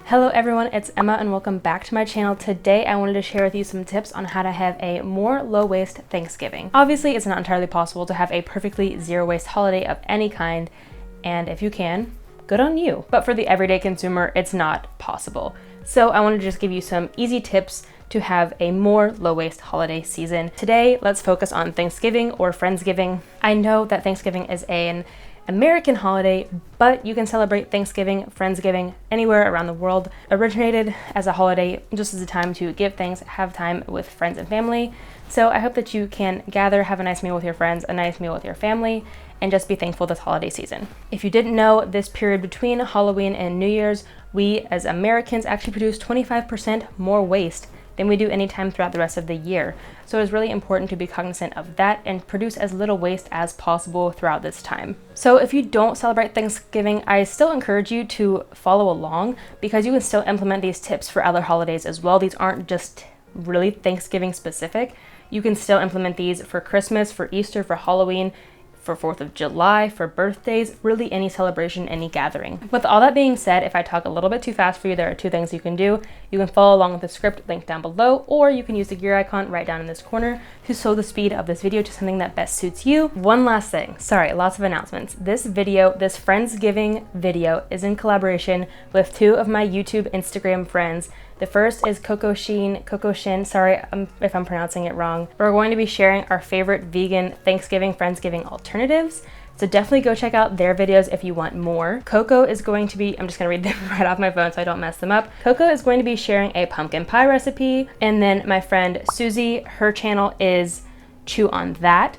Hello everyone, it's Emma and welcome back to my channel. Today I wanted to share with you some tips on how to have a more low-waste Thanksgiving. Obviously, it's not entirely possible to have a perfectly zero-waste holiday of any kind, and if you can, good on you. But for the everyday consumer, it's not possible. So I wanted to just give you some easy tips to have a more low-waste holiday season. Today, let's focus on Thanksgiving or Friendsgiving. I know that Thanksgiving is an American holiday, but you can celebrate Thanksgiving, Friendsgiving anywhere around the world. Originated as a holiday just as a time to give thanks, have time with friends and family. So I hope that you can gather, have a nice meal with your friends, a nice meal with your family, and just be thankful this holiday season. If you didn't know, this period between Halloween and New Year's, we as Americans actually produce 25% more waste than we do any time throughout the rest of the year. So it's really important to be cognizant of that and produce as little waste as possible throughout this time. So if you don't celebrate Thanksgiving, I still encourage you to follow along because you can still implement these tips for other holidays as well. These aren't just really Thanksgiving specific. You can still implement these for Christmas, for Easter, for Halloween, for 4th of July, for birthdays, really any celebration, any gathering. With all that being said, if I talk a little bit too fast for you, there are two things you can do. You can follow along with the script linked down below, or you can use the gear icon right down in this corner to slow the speed of this video to something that best suits you. One last thing, sorry, lots of announcements. This Friendsgiving video is in collaboration with two of my YouTube Instagram friends. The first is Coco Shin, sorry if I'm pronouncing it wrong. We're going to be sharing our favorite vegan Thanksgiving, Friendsgiving alternatives. So definitely go check out their videos if you want more. Coco is going to be, I'm just gonna read them right off my phone so I don't mess them up. Coco is going to be sharing a pumpkin pie recipe. And then my friend Susie, her channel is Chew on That.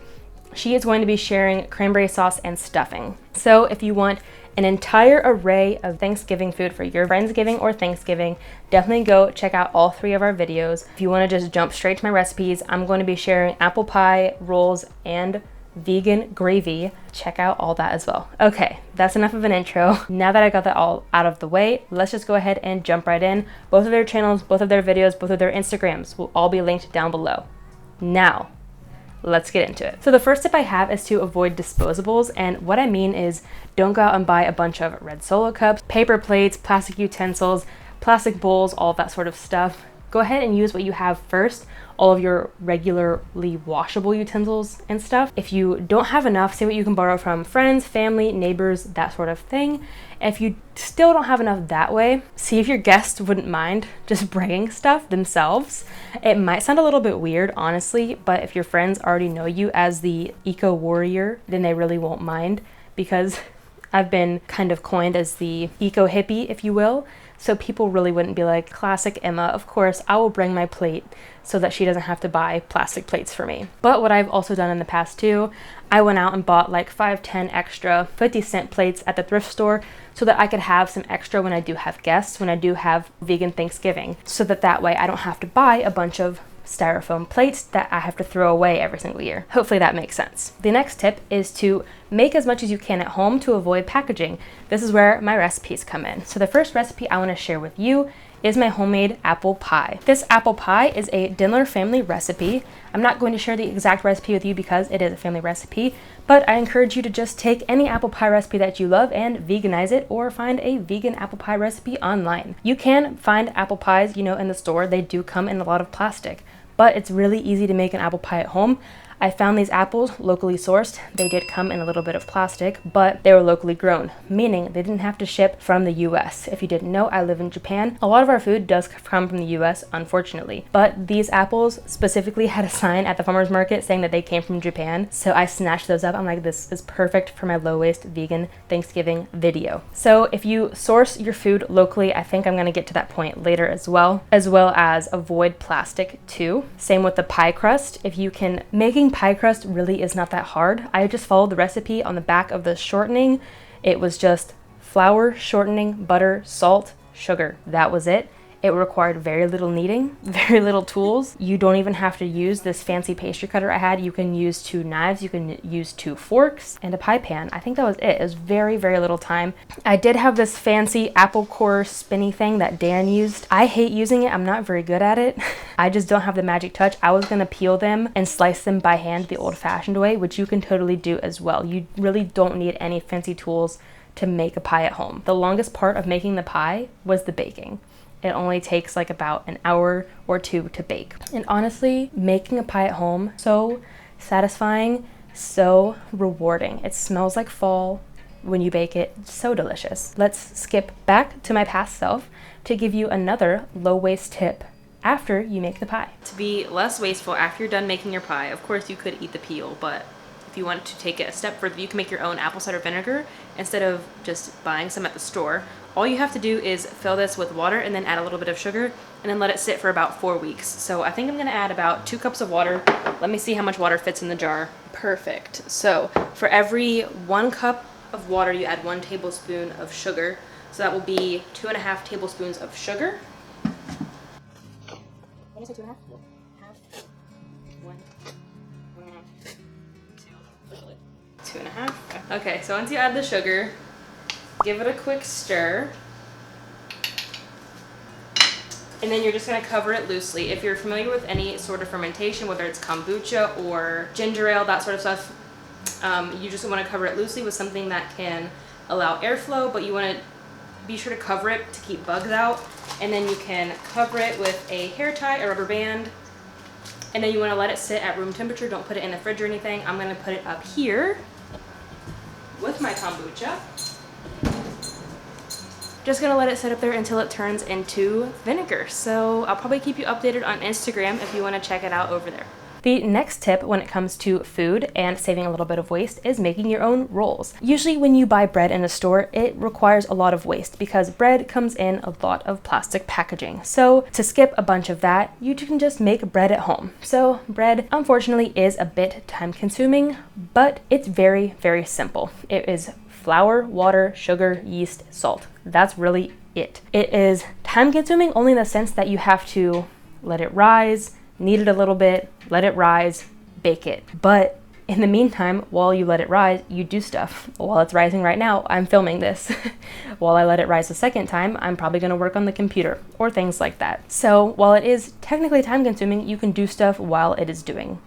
She is going to be sharing cranberry sauce and stuffing. So if you want an entire array of Thanksgiving food for your Friendsgiving or Thanksgiving, definitely go check out all three of our videos. If you want to just jump straight to my recipes, I'm going to be sharing apple pie, rolls, and vegan gravy. Check out all that as well. Okay, that's enough of an intro. Now that I got that all out of the way, let's just go ahead and jump right in. Both of their channels, both of their videos, both of their Instagrams will all be linked down below. Now, let's get into it. So the first tip I have is to avoid disposables, and what I mean is don't go out and buy a bunch of red Solo cups, paper plates, plastic utensils, plastic bowls, all of that sort of stuff. Go ahead and use what you have first, all of your regularly washable utensils and stuff. If you don't have enough, see what you can borrow from friends, family, neighbors, that sort of thing. If you still don't have enough that way, see if your guests wouldn't mind just bringing stuff themselves. It might sound a little bit weird, honestly, but if your friends already know you as the eco warrior, then they really won't mind, because I've been kind of coined as the eco hippie, if you will. So people really wouldn't be like, classic Emma, of course, I will bring my plate so that she doesn't have to buy plastic plates for me. But what I've also done in the past too, I went out and bought like 5, 10 extra 50-cent plates at the thrift store so that I could have some extra when I do have guests, when I do have vegan Thanksgiving, so that way I don't have to buy a bunch of styrofoam plates that I have to throw away every single year. Hopefully that makes sense. The next tip is to make as much as you can at home to avoid packaging. This is where my recipes come in. So the first recipe I want to share with you is my homemade apple pie. This apple pie is a Dinner family recipe. I'm not going to share the exact recipe with you because it is a family recipe, but I encourage you to just take any apple pie recipe that you love and veganize it, or find a vegan apple pie recipe online. You can find apple pies, in the store. They do come in a lot of plastic, but it's really easy to make an apple pie at home. I found these apples locally sourced. They did come in a little bit of plastic, but they were locally grown, meaning they didn't have to ship from the US. If you didn't know, I live in Japan. A lot of our food does come from the US, unfortunately, but these apples specifically had a sign at the farmer's market saying that they came from Japan. So I snatched those up. I'm like, this is perfect for my low-waste vegan Thanksgiving video. So if you source your food locally, I think I'm gonna get to that point later as well as avoid plastic too. Same with the pie crust. If you can, making pie crust really is not that hard. I just followed the recipe on the back of the shortening. It was just flour, shortening, butter, salt, sugar. That was it. It required very little kneading, very little tools. You don't even have to use this fancy pastry cutter I had. You can use 2 knives, you can use 2 forks, and a pie pan. I think that was it. It was very, very little time. I did have this fancy apple core spinny thing that Dan used. I hate using it. I'm not very good at it. I just don't have the magic touch. I was gonna peel them and slice them by hand the old-fashioned way, which you can totally do as well. You really don't need any fancy tools to make a pie at home. The longest part of making the pie was the baking. It only takes like about an hour or two to bake. And honestly, making a pie at home, so satisfying, so rewarding. It smells like fall when you bake it, so delicious. Let's skip back to my past self to give you another low waste tip after you make the pie. To be less wasteful after you're done making your pie, of course you could eat the peel, but if you want to take it a step further, you can make your own apple cider vinegar instead of just buying some at the store. All you have to do is fill this with water and then add a little bit of sugar and then let it sit for about 4 weeks. So I think I'm gonna add about 2 cups of water. Let me see how much water fits in the jar. Perfect. So for every 1 cup of water, you add 1 tablespoon of sugar. So that will be 2.5 tablespoons of sugar. What did I say, 2.5? Half. 1. 2.5. Okay, so once you add the sugar, give it a quick stir. And then you're just gonna cover it loosely. If you're familiar with any sort of fermentation, whether it's kombucha or ginger ale, that sort of stuff, you just wanna cover it loosely with something that can allow airflow, but you wanna be sure to cover it to keep bugs out. And then you can cover it with a hair tie, a rubber band, and then you wanna let it sit at room temperature. Don't put it in the fridge or anything. I'm gonna put it up here with my kombucha. Just gonna let it sit up there until it turns into vinegar. So I'll probably keep you updated on Instagram if you wanna check it out over there. The next tip when it comes to food and saving a little bit of waste is making your own rolls. Usually when you buy bread in a store, it requires a lot of waste because bread comes in a lot of plastic packaging. So to skip a bunch of that, you can just make bread at home. So bread, unfortunately, is a bit time consuming, but it's very, very simple. It is flour, water, sugar, yeast, salt. That's really it. It is time consuming only in the sense that you have to let it rise, knead it a little bit, let it rise, bake it. But in the meantime, while you let it rise, you do stuff. While it's rising right now, I'm filming this. While I let it rise a second time, I'm probably gonna work on the computer or things like that. So while it is technically time consuming, you can do stuff while it is doing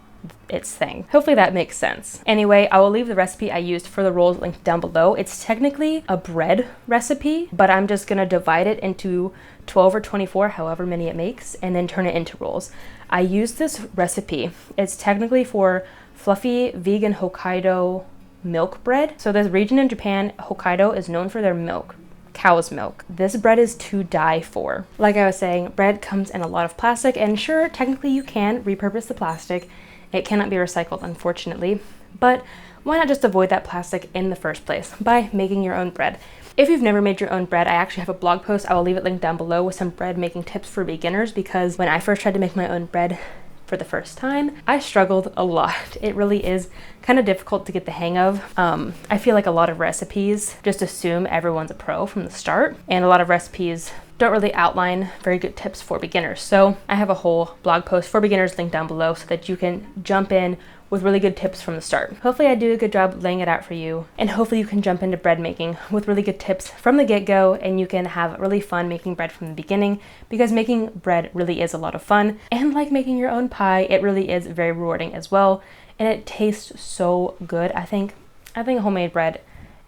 its thing. Hopefully that makes sense. Anyway, I will leave the recipe I used for the rolls linked down below. It's technically a bread recipe, but I'm just gonna divide it into 12 or 24, however many it makes, and then turn it into rolls. I use this recipe. It's technically for fluffy vegan Hokkaido milk bread. So this region in Japan, Hokkaido, is known for their milk. Cow's milk. This bread is to die for. Like I was saying, bread comes in a lot of plastic, and sure, technically you can repurpose the plastic. It cannot be recycled, unfortunately, but why not just avoid that plastic in the first place by making your own bread? If you've never made your own bread, I actually have a blog post. I will leave it linked down below with some bread making tips for beginners, because when I first tried to make my own bread for the first time, I struggled a lot. It really is kind of difficult to get the hang of. I feel like a lot of recipes just assume everyone's a pro from the start, and a lot of recipes don't really outline very good tips for beginners. So I have a whole blog post for beginners linked down below so that you can jump in with really good tips from the start. Hopefully I do a good job laying it out for you, and hopefully you can jump into bread making with really good tips from the get-go, and you can have really fun making bread from the beginning, because making bread really is a lot of fun. And like making your own pie, it really is very rewarding as well, and it tastes so good. I think homemade bread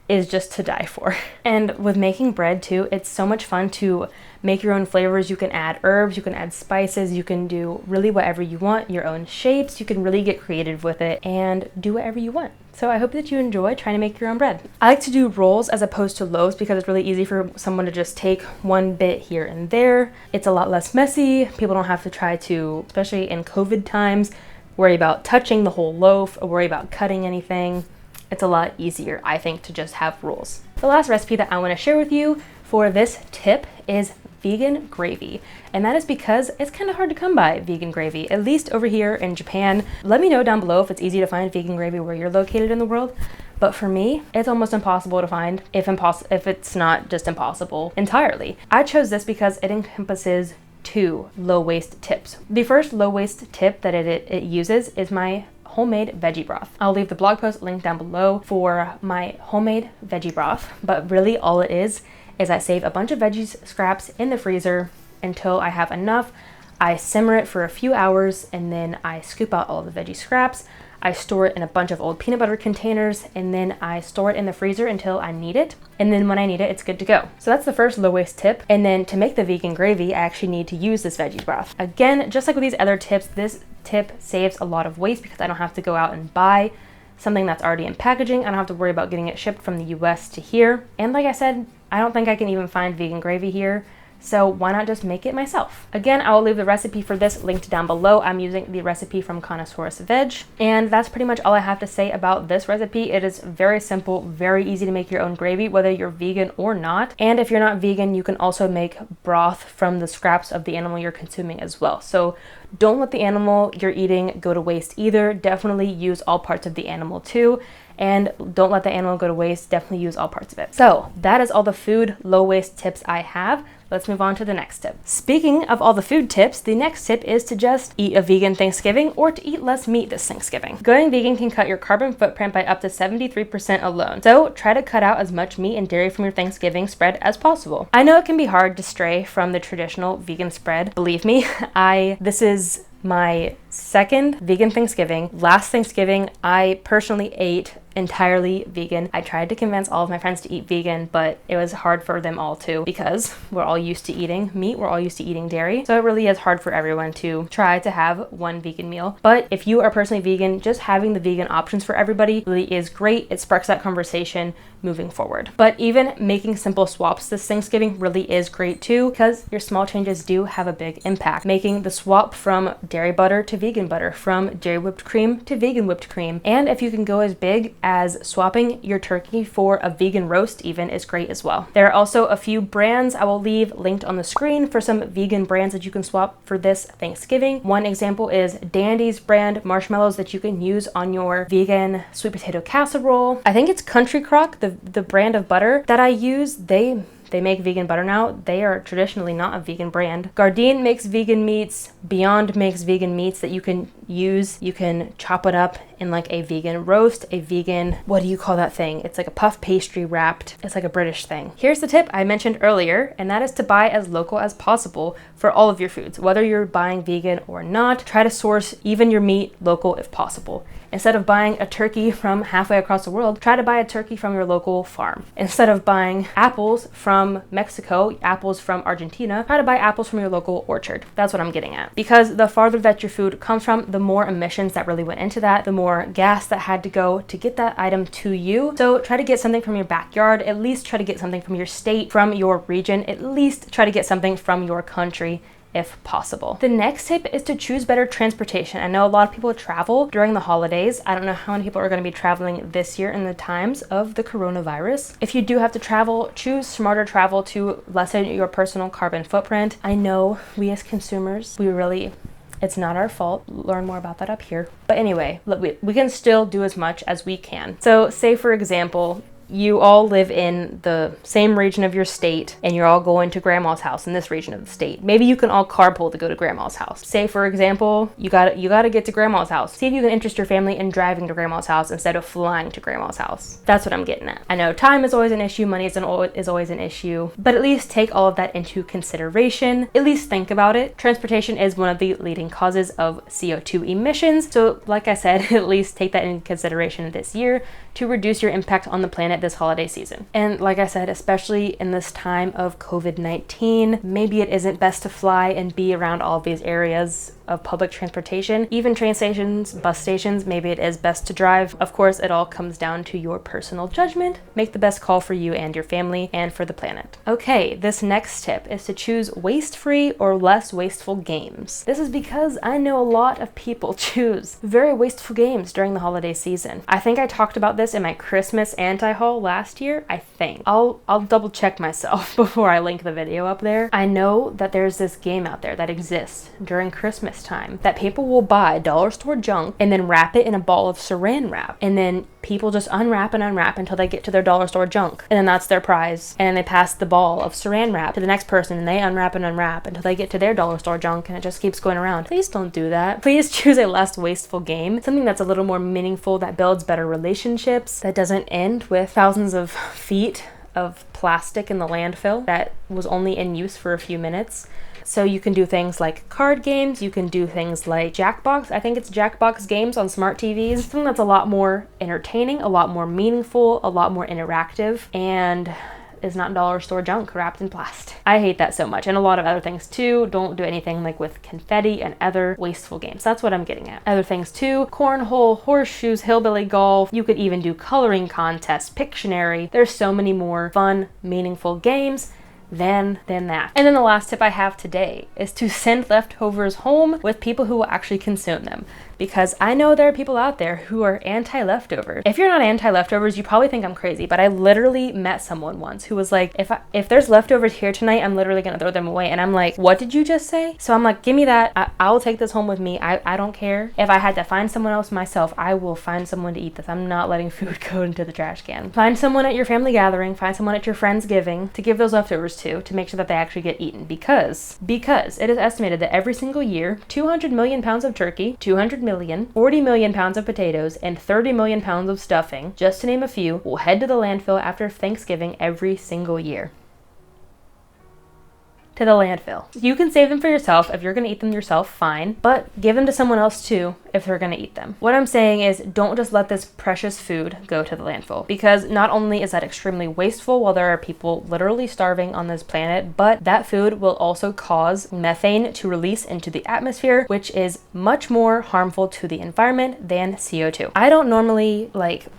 is just to die for. And with making bread too, it's so much fun to make your own flavors. You can add herbs, you can add spices, you can do really whatever you want, your own shapes. You can really get creative with it and do whatever you want. So I hope that you enjoy trying to make your own bread. I like to do rolls as opposed to loaves because it's really easy for someone to just take one bit here and there. It's a lot less messy. People don't have to try to, especially in COVID times, worry about touching the whole loaf or worry about cutting anything. It's a lot easier, I think, to just have rolls. The last recipe that I want to share with you for this tip is vegan gravy. And that is because it's kind of hard to come by vegan gravy, at least over here in Japan. Let me know down below if it's easy to find vegan gravy where you're located in the world. But for me, it's almost impossible to find, if it's not just impossible entirely. I chose this because it encompasses 2 low waste tips. The first low waste tip that it uses is my homemade veggie broth. I'll leave the blog post linked down below for my homemade veggie broth, but really all it is I save a bunch of veggies scraps in the freezer until I have enough. I simmer it for a few hours, and then I scoop out all the veggie scraps. I store it in a bunch of old peanut butter containers, and then I store it in the freezer until I need it. And then when I need it, it's good to go. So that's the first low waste tip. And then to make the vegan gravy, I actually need to use this veggie broth. Again, just like with these other tips, this tip saves a lot of waste because I don't have to go out and buy something that's already in packaging. I don't have to worry about getting it shipped from the US to here. And like I said, I don't think I can even find vegan gravy here. So why not just make it myself? Again, I will leave the recipe for this linked down below. I'm using the recipe from Connoissaurus Veg. And that's pretty much all I have to say about this recipe. It is very simple, very easy to make your own gravy, whether you're vegan or not. And if you're not vegan, you can also make broth from the scraps of the animal you're consuming as well. So don't let the animal you're eating go to waste either. Definitely use all parts of the animal too. And don't let the animal go to waste. Definitely use all parts of it. So that is all the food low waste tips I have. Let's move on to the next tip. Speaking of all the food tips, the next tip is to just eat a vegan Thanksgiving or to eat less meat this Thanksgiving. Going vegan can cut your carbon footprint by up to 73% alone. So try to cut out as much meat and dairy from your Thanksgiving spread as possible. I know it can be hard to stray from the traditional vegan spread. Believe me, this is my second vegan Thanksgiving. Last Thanksgiving, I personally ate entirely vegan. I tried to convince all of my friends to eat vegan, but it was hard for them all too because we're all used to eating meat, we're all used to eating dairy. So it really is hard for everyone to try to have one vegan meal. But if you are personally vegan, just having the vegan options for everybody really is great. It sparks that conversation moving forward. But even making simple swaps this Thanksgiving really is great too because your small changes do have a big impact. Making the swap from dairy butter to vegan butter, from dairy whipped cream to vegan whipped cream. And if you can go as big as swapping your turkey for a vegan roast even is great as well. There are also a few brands I will leave linked on the screen for some vegan brands that you can swap for this Thanksgiving. One example is Dandy's brand marshmallows that you can use on your vegan sweet potato casserole. I think it's Country Crock, the brand of butter that I use. They make vegan butter now. They are traditionally not a vegan brand. Gardein makes vegan meats. Beyond makes vegan meats that you can use. You can chop it up in like a vegan roast, a vegan, what do you call that thing? It's like a puff pastry wrapped. It's like a British thing. Here's the tip I mentioned earlier, and that is to buy as local as possible for all of your foods. Whether you're buying vegan or not, try to source even your meat local if possible. Instead of buying a turkey from halfway across the world, try to buy a turkey from your local farm. Instead of buying apples from Mexico, apples from Argentina, try to buy apples from your local orchard. That's what I'm getting at. Because the farther that your food comes from, the more emissions that really went into that, the more gas that had to go to get that item to you. So try to get something from your backyard, at least try to get something from your state, from your region, at least try to get something from your country if possible. The next tip is to choose better transportation. I know a lot of people travel during the holidays. I don't know how many people are going to be traveling this year in the times of the coronavirus. If you do have to travel, choose smarter travel to lessen your personal carbon footprint. I know we as consumers, it's not our fault. Learn more about that up here. But anyway, look, we can still do as much as we can. So say for example, you all live in the same region of your state and you're all going to grandma's house in this region of the state. Maybe you can all carpool to go to grandma's house. Say for example, you gotta get to grandma's house. See if you can interest your family in driving to grandma's house instead of flying to grandma's house. That's what I'm getting at. I know time is always an issue, money is always an issue, but at least take all of that into consideration. At least think about it. Transportation is one of the leading causes of CO2 emissions. So like I said, at least take that into consideration this year to reduce your impact on the planet this holiday season. And like I said, especially in this time of COVID-19, maybe it isn't best to fly and be around all of these areas of public transportation. Even train stations, bus stations, maybe it is best to drive. Of course, it all comes down to your personal judgment. Make the best call for you and your family and for the planet. Okay, this next tip is to choose waste-free or less wasteful games. This is because I know a lot of people choose very wasteful games during the holiday season. I think I talked about this in my Christmas anti-haul last year, I think. I'll double check myself before I link the video up there. I know that there's this game out there that exists during Christmas time that people will buy dollar store junk and then wrap it in a ball of saran wrap, and then people just unwrap and unwrap until they get to their dollar store junk, and then that's their prize, and then they pass the ball of saran wrap to the next person and they unwrap and unwrap until they get to their dollar store junk, and it just keeps going around. Please don't do that. Please choose a less wasteful game, something that's a little more meaningful, that builds better relationships, that doesn't end with thousands of feet of plastic in the landfill that was only in use for a few minutes. So you can do things like card games, you can do things like Jackbox. I think it's Jackbox games on smart TVs. Something that's a lot more entertaining, a lot more meaningful, a lot more interactive, and is not dollar store junk wrapped in plastic. I hate that so much, and a lot of other things too. Don't do anything like with confetti and other wasteful games. That's what I'm getting at. Other things too: cornhole, horseshoes, hillbilly golf. You could even do coloring contests, Pictionary. There's so many more fun, meaningful games than that. And then the last tip I have today is to send leftovers home with people who will actually consume them, because I know there are people out there who are anti-leftovers. If you're not anti-leftovers, you probably think I'm crazy, but I literally met someone once who was like, if there's leftovers here tonight, I'm literally gonna throw them away. And I'm like, what did you just say? So I'm like, give me that. I'll take this home with me. I don't care. If I had to find someone else myself, I will find someone to eat this. I'm not letting food go into the trash can. Find someone at your family gathering, find someone at your Friendsgiving to give those leftovers to make sure that they actually get eaten, because it is estimated that every single year 200 million pounds of turkey, 200 million, 40 million pounds of potatoes, and 30 million pounds of stuffing, just to name a few, will head to the landfill after Thanksgiving every single year. To the landfill. You can save them for yourself. If you're gonna eat them yourself, fine, but give them to someone else too if they're gonna eat them. What I'm saying is, don't just let this precious food go to the landfill, because not only is that extremely wasteful while there are people literally starving on this planet, but that food will also cause methane to release into the atmosphere, which is much more harmful to the environment than CO2. I don't normally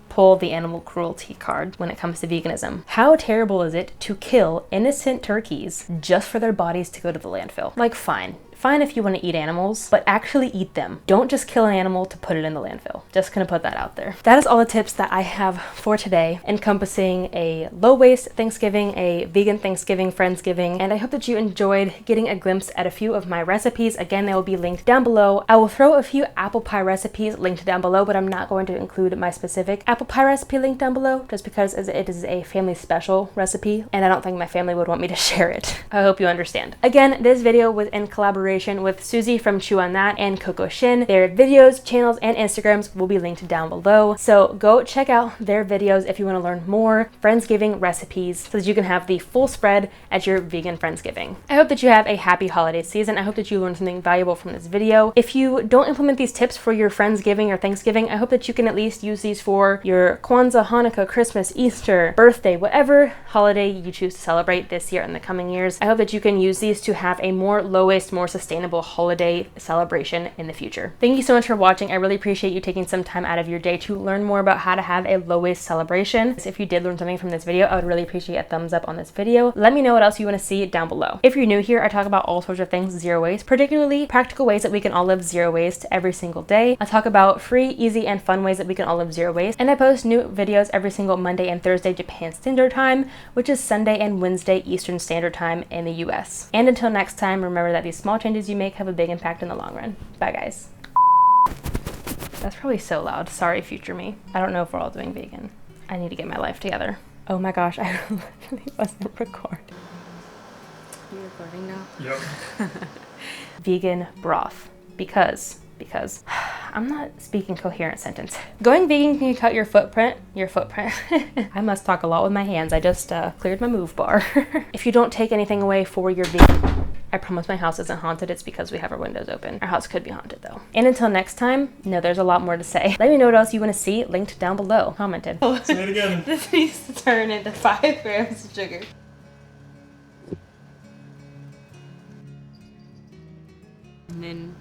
pull the animal cruelty card when it comes to veganism. How terrible is it to kill innocent turkeys just for their bodies to go to the landfill? Like, fine if you want to eat animals, but actually eat them. Don't just kill an animal to put it in the landfill. Just gonna put that out there. That is all the tips that I have for today, encompassing a low waste Thanksgiving, a vegan Thanksgiving, Friendsgiving, and I hope that you enjoyed getting a glimpse at a few of my recipes. Again, they will be linked down below. I will throw a few apple pie recipes linked down below, but I'm not going to include my specific apple pie recipe linked down below, just because it is a family special recipe, and I don't think my family would want me to share it. I hope you understand. Again, this video was in collaboration with Susie from Chew on That and Coco Shin. Their videos, channels, and Instagrams will be linked down below. So go check out their videos if you want to learn more Friendsgiving recipes so that you can have the full spread at your vegan Friendsgiving. I hope that you have a happy holiday season. I hope that you learned something valuable from this video. If you don't implement these tips for your Friendsgiving or Thanksgiving, I hope that you can at least use these for your Kwanzaa, Hanukkah, Christmas, Easter, birthday, whatever holiday you choose to celebrate this year and the coming years. I hope that you can use these to have a more low waste, more sustainable holiday celebration in the future. Thank you so much for watching. I really appreciate you taking some time out of your day to learn more about how to have a low waste celebration. If you did learn something from this video, I would really appreciate a thumbs up on this video. Let me know what else you want to see down below. If you're new here, I talk about all sorts of things zero waste, particularly practical ways that we can all live zero waste every single day. I talk about free, easy, and fun ways that we can all live zero waste, and I post new videos every single Monday and Thursday Japan Standard Time, which is Sunday and Wednesday Eastern Standard Time in the US. And until next time, remember that these small changes you make have a big impact in the long run. Bye, guys. That's probably so loud. Sorry, future me. I don't know if we're all doing vegan. I need to get my life together. Oh my gosh, I literally wasn't recording. You recording now? Yep. Vegan broth. Because I'm not speaking coherent sentence. Going vegan can cut your footprint. I must talk a lot with my hands. I just cleared my move bar. If you don't take anything away for your vegan, I promise my house isn't haunted. It's because we have our windows open. Our house could be haunted though. And until next time, no, there's a lot more to say. Let me know what else you want to see linked down below. Commented. Say it again. This needs to turn into 5 grams of sugar. And then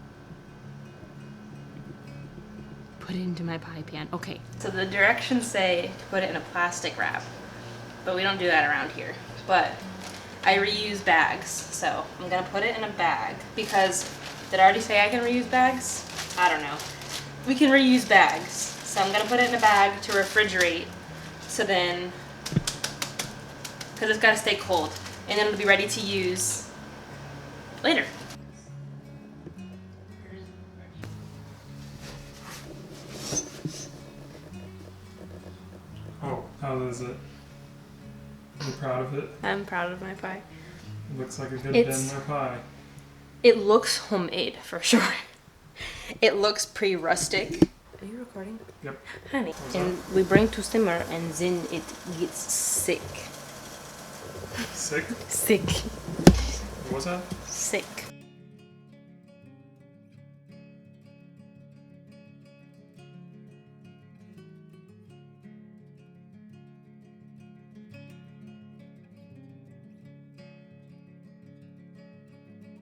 put it into my pie pan. Okay. So the directions say to put it in a plastic wrap, but we don't do that around here. But I reuse bags, so I'm gonna put it in a bag because, did I already say I can reuse bags? I don't know. We can reuse bags. So I'm gonna put it in a bag to refrigerate, so then, because it's gotta stay cold, and then it'll be ready to use later. Oh, how is it? Are you proud of it? I'm proud of my pie. It looks like a good Denver pie. It looks homemade for sure. It looks pretty rustic. Are you recording? Yep. Honey. And we bring to simmer and then it gets sick. Sick? Sick. What was that? Sick.